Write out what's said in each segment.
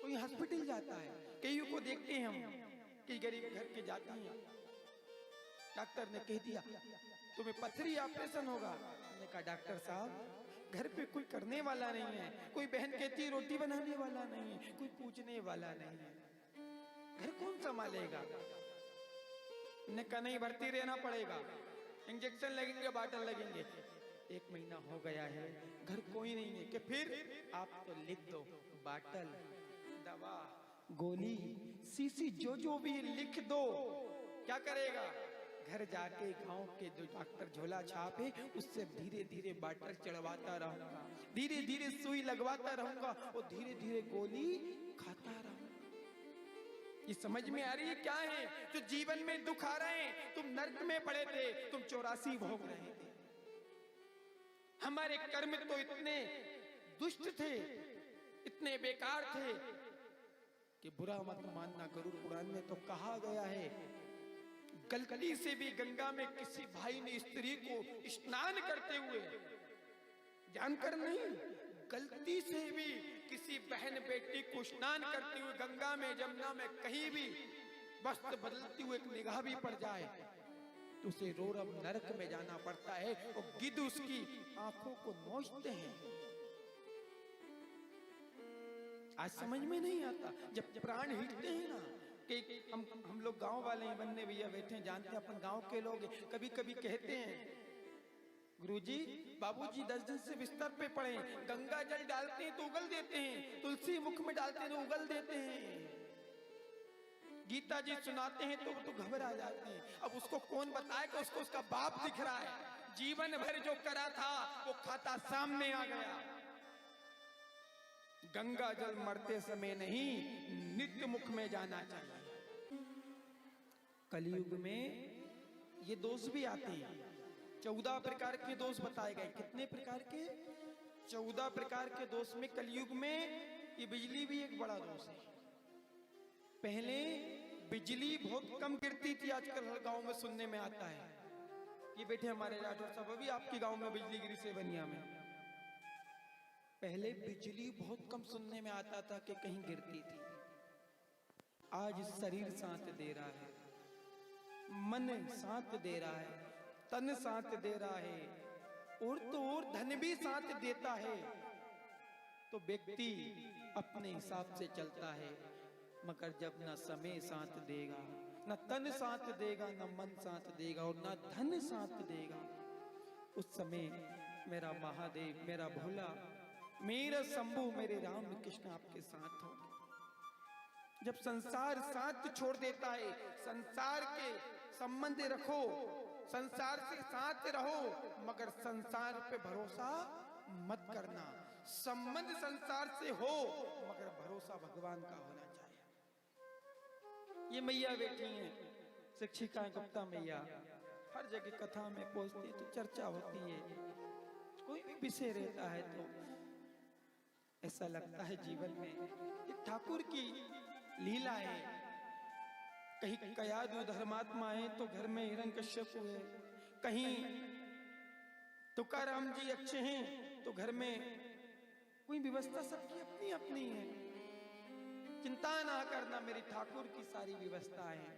कोई हॉस्पिटल जाता है, कईयों को देखते हैं हम कि गरीब घर के जाते हैं, डॉक्टर ने कह दिया तुम्हें पथरी ऑपरेशन होगा। मैंने कहा डॉक्टर साहब घर पे कोई करने वाला नहीं है, कोई बहन कहती है रोटी बनाने वाला नहीं है, कोई पूछने वाला नहीं है, घर कौन संभालेगा। ने कहा नहीं भर्ती रहना पड़ेगा, इंजेक्शन लगेंगे, बाटल लगेंगे। 1 महीना हो गया है, घर कोई नहीं है कि फिर आप तो लिख दो बाटल, दवा, गोली, सीसी, जो भी लिख दो। क्या करेगा, घर जाके गांव के जो डॉक्टर झोला छाप है उससे धीरे धीरे बाटल चढ़वाता रहूंगा, धीरे धीरे सुई लगवाता रहूंगा और धीरे धीरे गोली खाता रहूंगा। ये समझ में आ रही है क्या है जो जीवन में दुख आ रहे हैं। तुम नर्क में पड़े थे, तुम 84 भोग रहे थे। हमारे कर्म तो इतने दुष्ट थे, इतने बेकार थे कि बुरा मत मानना। गरुड़ पुराण में तो कहा गया है गलती से भी गंगा में किसी भाई ने स्त्री को स्नान करते हुए, जानकर नहीं, गलती से भी किसी बहन बेटी को स्नान करते हुए गंगा में, जमुना में, कहीं भी वस्त्र बदलती हुए एक निगाह भी पड़ जाए तो उसे रोरब नरक में जाना पड़ता है और गिद्ध उसकी आंखों को नोचते हैं। आज समझ में नहीं आता, जब प्राण हिलते हैं ना कि हम लोग गांव वाले हैं, बनने भैया बैठे हैं, जानते हैं अपन गांव के लोग, कभी कभी कहते हैं गुरुजी बाबूजी 10 दिन से बिस्तर पे पड़े, गंगा जल डालते हैं तो उगल देते हैं, तुलसी मुख में डालते हैं तो उगल देते हैं, गीता जी सुनाते हैं तो घबरा जाते हैं। अब उसको कौन बताए कि उसको उसका बाप दिख रहा है, जीवन भर जो करा था वो खाता सामने आ गया। गंगा जल मरते समय नहीं, नित्य मुख में जाना चाहिए। कलयुग में ये दोष भी आते हैं। 14 प्रकार के दोष बताए गए। कितने प्रकार के? 14 प्रकार के दोष में कलयुग में ये बिजली भी एक बड़ा दोष है। पहले बिजली बहुत कम गिरती थी, आजकल हर गांव में सुनने में आता है। ये बैठे हमारे राठौर साहब, अभी आपके गांव में बिजली गिरी सेवनिया में। पहले बिजली बहुत कम सुनने में आता था कि कहीं गिरती थी। आज शरीर साथ दे रहा है, मन साथ दे रहा है, तन साथ दे रहा है, और तो और धन भी साथ देता है। तो व्यक्ति अपने हिसाब से चलता है, मगर जब न समय साथ देगा, न तन साथ देगा, न मन साथ देगा और न धन साथ देगा, उस समय मेरा महादेव, मेरा भोला, मेरा शंभु, मेरे राम कृष्ण आपके साथ हो। जब संसार साथ छोड़ देता है, संसार के संबंध रखो, संसार से साथ रहो, मगर संसार पे भरोसा मत करना। संबंध संसार से हो मगर भरोसा भगवान का होना चाहिए। ये मैया बैठी हैं, शिक्षिका गुप्ता मैया, हर जगह कथा में पहुंचती तो चर्चा होती है, कोई भी विषय रहता है तो ऐसा लगता है जीवन में ये ठाकुर की लीला है। कहीं कयादु धर्मात्मा है तो घर में हिरण्यकश्यप है, कहीं तुकाराम जी अच्छे हैं तो घर में कोई व्यवस्था सबकी अपनी अपनी है। चिंता ना करना, मेरी ठाकुर की सारी व्यवस्था है।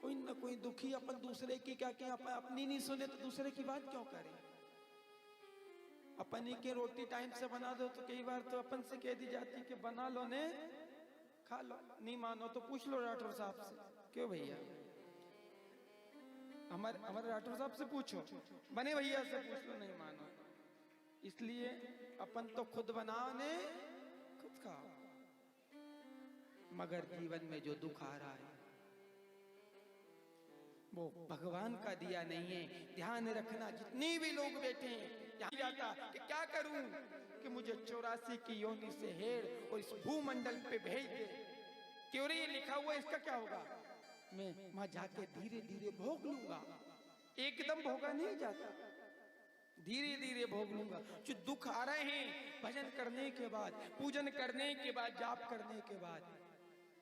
कोई ना कोई दुखी अपन दूसरे की क्या क्या, अपन अपनी नहीं सुने तो दूसरे की बात क्यों करें। अपन ही के रोटी टाइम से बना दो तो कई बार तो अपन से कह दी जाती कि बना लो ने खा लो, नहीं मानो तो पूछ लो राठौर साहब से। क्यों भैया, हमारे राठौर साहब से पूछो, बने भैया से पूछ लो, नहीं मानो। इसलिए अपन तो खुद बनाओ ने खुद खाओ। मगर जीवन में जो दुख आ रहा है वो भगवान का दिया नहीं है। ध्यान रखना, जितने भी लोग बैठे हैं ध्यान जाता कि क्या करूं कि मुझे 84 की योनि से हेड़ और इस भूमंडल पे भेज दे। क्यों रे, ये लिखा हुआ इसका क्या होगा? मैं वहां जाके धीरे धीरे भोग लूंगा, एकदम भोगा नहीं जाता, धीरे धीरे भोग लूंगा। जो दुख आ रहे हैं भजन करने के बाद, पूजन करने के बाद, जाप करने के बाद,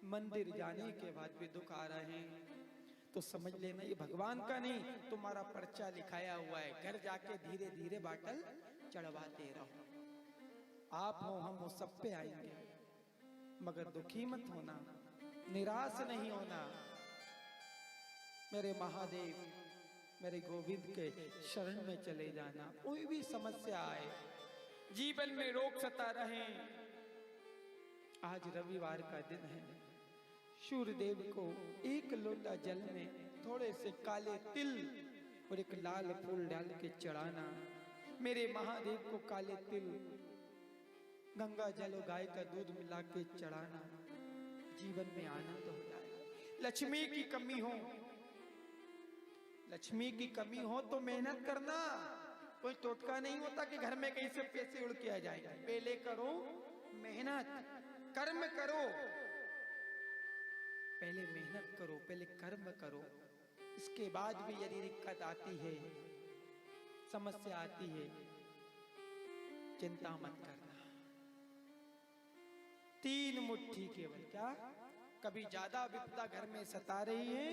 मंदिर जाने के बाद भी दुख आ रहे हैं तो समझ लेना ये भगवान का नहीं, तुम्हारा पर्चा लिखाया हुआ है। घर जाके धीरे धीरे बाटल चढ़वाते रहो। आप हो हम हो सब पे आएंगे, मगर दुखी मत होना, निराश नहीं होना। मेरे महादेव मेरे गोविंद के शरण में चले जाना। कोई भी समस्या आए, जीवन में रोग सता रहे, आज रविवार का दिन है, सूर्यदेव को एक लोटा जल में थोड़े से काले तिल और एक लाल फूल डाल के चढ़ाना। मेरे महादेव को काले तिल, गंगा जल और गाय का दूध मिला के चढ़ाना, जीवन में आनंद हो जाएगा। लक्ष्मी की कमी हो, लक्ष्मी की कमी हो तो मेहनत करना, कोई टोटका नहीं होता कि घर में कहीं से पैसे उड़ के आ जाएगा। पहले करो मेहनत, कर्म करो, पहले मेहनत करो, पहले कर्म करो। इसके बाद भी यदि दिक्कत आती है, समस्या आती है, चिंता मत करना। 3 मुट्ठी केवल, क्या कभी ज्यादा विपदा घर में सता रही है,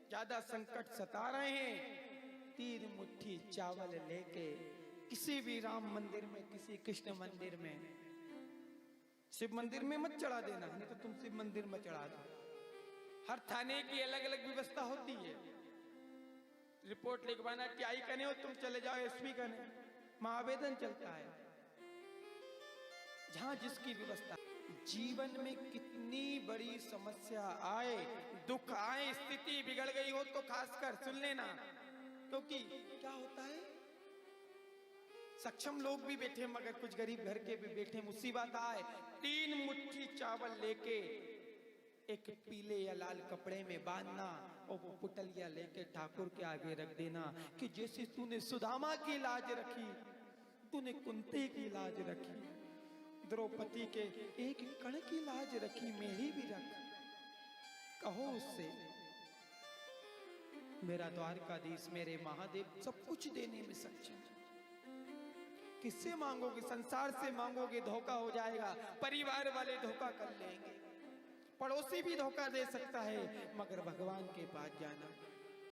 ज्यादा संकट सता रहे हैं, 3 मुट्ठी चावल लेके किसी भी राम मंदिर में, किसी कृष्ण मंदिर में, शिव मंदिर में मत चढ़ा देना, नहीं तो तुम शिव मंदिर में चढ़ा दो। हर थाने की अलग अलग व्यवस्था होती है। रिपोर्ट लिखवाना कि आई कने हो, तुम चले जाओ एसपी कने, महावेदन चलता है, जहां जिसकी व्यवस्था। जीवन में कितनी बड़ी समस्या आए, दुख आए, स्थिति बिगड़ गई हो तो खासकर सुन लेना, क्योंकि क्या होता है, सक्षम लोग भी बैठे मगर कुछ गरीब घर के भी बैठे, मुसीबत आए, 3 मुट्ठी चावल लेके एक पीले या लाल कपड़े में बांधना और वो पुटलिया लेके ठाकुर के आगे रख देना कि जैसे तूने सुदामा की लाज रखी, तूने कुंती की लाज रखी, द्रौपदी के एक कण की लाज रखी, मेरी भी रख। कहो उससे, मेरा द्वारकाधीश मेरे महादेव सब कुछ देने में सक्षम। किससे मांगोगे? संसार से मांगोगे धोखा हो जाएगा, परिवार वाले धोखा कर लेंगे, पड़ोसी भी धोखा दे सकता है, मगर भगवान के पास जाना।